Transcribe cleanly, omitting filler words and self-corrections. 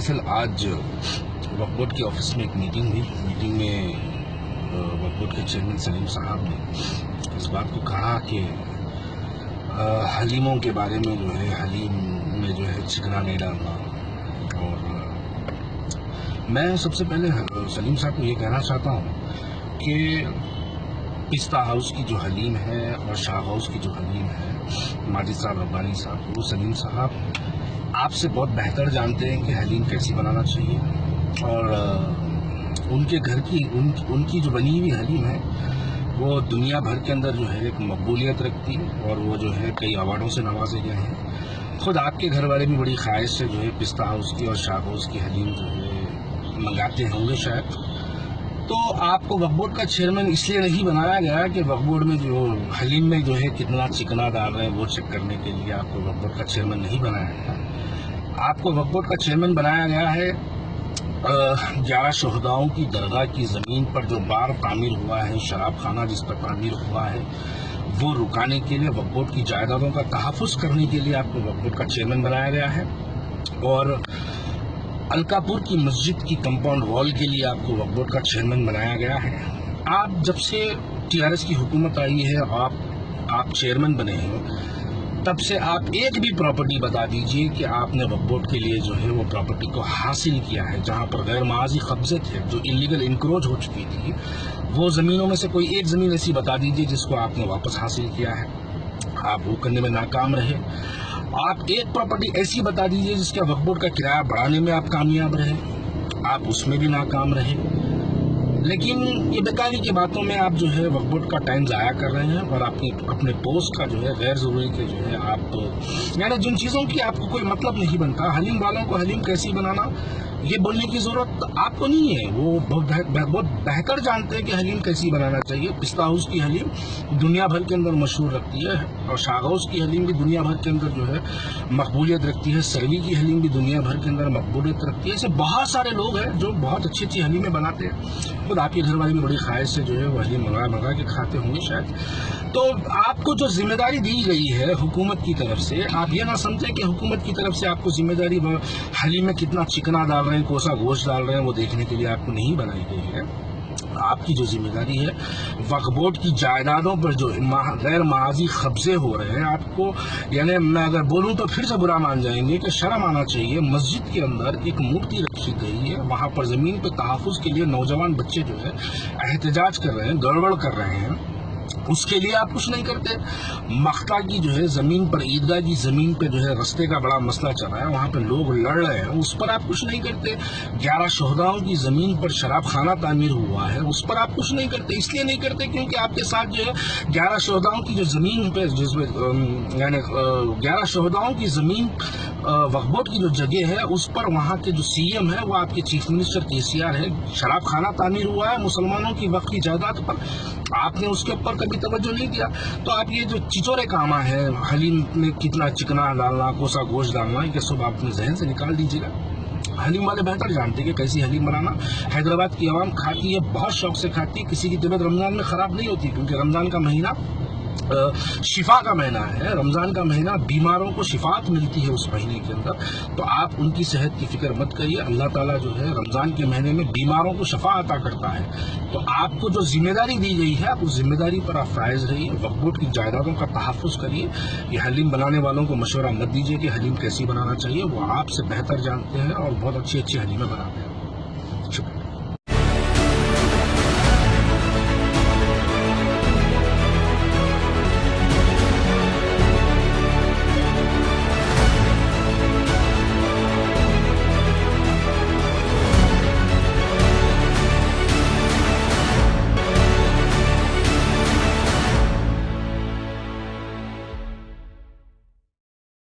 दरअसल आज वक्फ बोर्ड के ऑफिस में एक मीटिंग हुई। मीटिंग में वक्फ बोर्ड के चेयरमैन सलीम साहब ने इस बात को कहा कि हलीमों के बारे में जो है, हलीम में जो है चिकना नहीं डालना। और मैं सबसे पहले सलीम साहब को ये कहना चाहता हूँ कि पिस्ता हाउस की जो हलीम है और शाह हाउस की जो हलीम है, माजिद साहब, रब्बानी साहब, वो सलीम साहब आपसे बहुत बेहतर जानते हैं कि हलीम कैसी बनाना चाहिए। और उनके घर की उनकी जो बनी हुई हलीम है वो दुनिया भर के अंदर जो है एक मकबूलियत रखती है और वो जो है कई अवार्डों से नवाजे गए हैं। खुद आपके घर वाले भी बड़ी ख्वाहिश से जो है पिस्ता हाउस की और शाह हाउस की हलीम जो है मंगाते होंगे शायद। तो आपको वक्फ बोर्ड का चेयरमैन इसलिए नहीं बनाया गया कि वक्फ बोर्ड में जो हलीम में जो है कितना चिकना डाल रहे हैं वो चेक करने के लिए आपको वक्फ बोर्ड का चेयरमैन नहीं बनाया गया। आपको वक्फ बोर्ड का चेयरमैन बनाया गया है 11 शहदाओं की दरगाह की ज़मीन पर जो बार तामीर हुआ है, शराब खाना जिस पर तामीर हुआ है, वो रुकाने के लिए, वक्फ बोर्ड की जायदादों का तहफ़्फ़ुज़ करने के लिए आपको वक्फ बोर्ड का चेयरमैन बनाया गया है। और अलकापुर की मस्जिद की कंपाउंड वॉल के लिए आपको वक्फ बोर्ड का चेयरमैन बनाया गया है। आप जब से टीआरएस की हुकूमत आई है, आप चेयरमैन बने हैं, तब से आप एक भी प्रॉपर्टी बता दीजिए कि आपने वक्फ बोर्ड के लिए जो है वो प्रॉपर्टी को हासिल किया है, जहां पर गैर माजी कब्जे थे, जो इलीगल इंक्रोच हो चुकी थी, वो ज़मीनों में से कोई एक ज़मीन ऐसी बता दीजिए जिसको आपने वापस हासिल किया है। आप वो करने में नाकाम रहे। आप एक प्रॉपर्टी ऐसी बता दीजिए जिसका वक्फ बोर्ड का किराया बढ़ाने में आप कामयाब रहे, आप उसमें भी नाकाम रहे। लेकिन ये बेकारी की बातों में आप जो है वक्फ बोर्ड का टाइम ज़ाया कर रहे हैं और अपने पोस्ट का जो है गैर ज़रूरी के जो है आप, यानी जिन चीज़ों की आपको कोई मतलब नहीं बनता, हलीम वालों को हलीम कैसी बनाना ये बोलने की ज़रूरत आपको नहीं है। वो बहुत बेहतर जानते हैं कि हलीम कैसी बनाना चाहिए। पिस्ता हाउस की हलीम दुनिया भर के अंदर मशहूर रखती है और शाह हाउस की हलीम भी दुनिया भर के अंदर जो है मकबूलियत रखती है। सरवी की हलीम भी दुनिया भर के अंदर मकबूलियत रखती है। ऐसे बहुत सारे लोग हैं जो बहुत अच्छी अच्छी हलीमें बनाते हैं। खुद आपके घर वाले भी बड़ी ख्वाहिश से जो है वो हलीम मंगा के खाते होंगे शायद। तो आपको जो जिम्मेदारी दी गई है हुकूमत की तरफ से, आप ये ना समझें कि हुकूमत की तरफ से आपको जिम्मेदारी हलीम में कितना चिकना डाल रहे हैं, कोसा गोश्त डाल रहे हैं, वो देखने के लिए आपको नहीं बनाई गई है। आपकी जो जिम्मेदारी है वक्फ बोर्ड की जायदादों पर जो गैर माजी कब्जे हो रहे हैं, आपको, यानी मैं अगर बोलूं तो फिर से बुरा मान जाएंगे कि शर्म आना चाहिए। मस्जिद के अंदर एक मूर्ति रखी गई है, वहां पर जमीन पे तहफ़्फ़ुज़ के लिए नौजवान बच्चे जो है एहतजाज कर रहे हैं, गड़बड़ कर रहे हैं, उसके लिए आप कुछ नहीं करते। मक्ता की जो है जमीन पर, ईदगाह की जमीन पे जो है रस्ते का बड़ा मसला चल रहा है, वहां पे लोग लड़ रहे हैं, उस पर आप कुछ नहीं करते। 11 शहदाओं की जमीन पर शराब खाना तामीर हुआ है, उस पर आप कुछ नहीं करते। इसलिए नहीं करते क्योंकि आपके साथ जो है 11 शहदाओं की जो जमीन पे, जिसमें यानी 11 शहदाओं की जमीन वक्फ बोर्ड की जो जगह है उस पर वहाँ के जो सीएम है वो आपके चीफ मिनिस्टर केसीआर है। शराब खाना तामीर हुआ है मुसलमानों की वक्फ की जायदाद पर, आपने उसके ऊपर कभी तवज्जो नहीं दिया। तो आप ये जो चिचोरे काम है, हलीम में कितना चिकना डालना, कोसा गोश्त डालना, ये सब आप अपने जहन से निकाल दीजिएगा। हलीम वाले बेहतर जानते हैं कि कैसी हलीम बनाना। हैदराबाद की आवाम खाती है, बहुत शौक से खाती है। किसी की तबीयत रमजान में खराब नहीं होती क्योंकि रमजान का महीना शिफा का महीना है। रमजान का महीना बीमारों को शिफात मिलती है उस महीने के अंदर। तो आप उनकी सेहत की फिक्र मत करिए। अल्लाह ताला जो है रमजान के महीने में बीमारों को शफा अता करता है। तो आपको जो जिम्मेदारी दी गई है, आप उस जिम्मेदारी पर आप फायज रहिए। वक्फ बोर्ड की जायदादों का तहफ़्फ़ुज़ करिए। ये हलीम बनाने वालों को मशवरा मत दीजिए कि हलीम कैसी बनाना चाहिए, वो आपसे बेहतर जानते हैं और बहुत अच्छी अच्छी हलीमें बनाते हैं।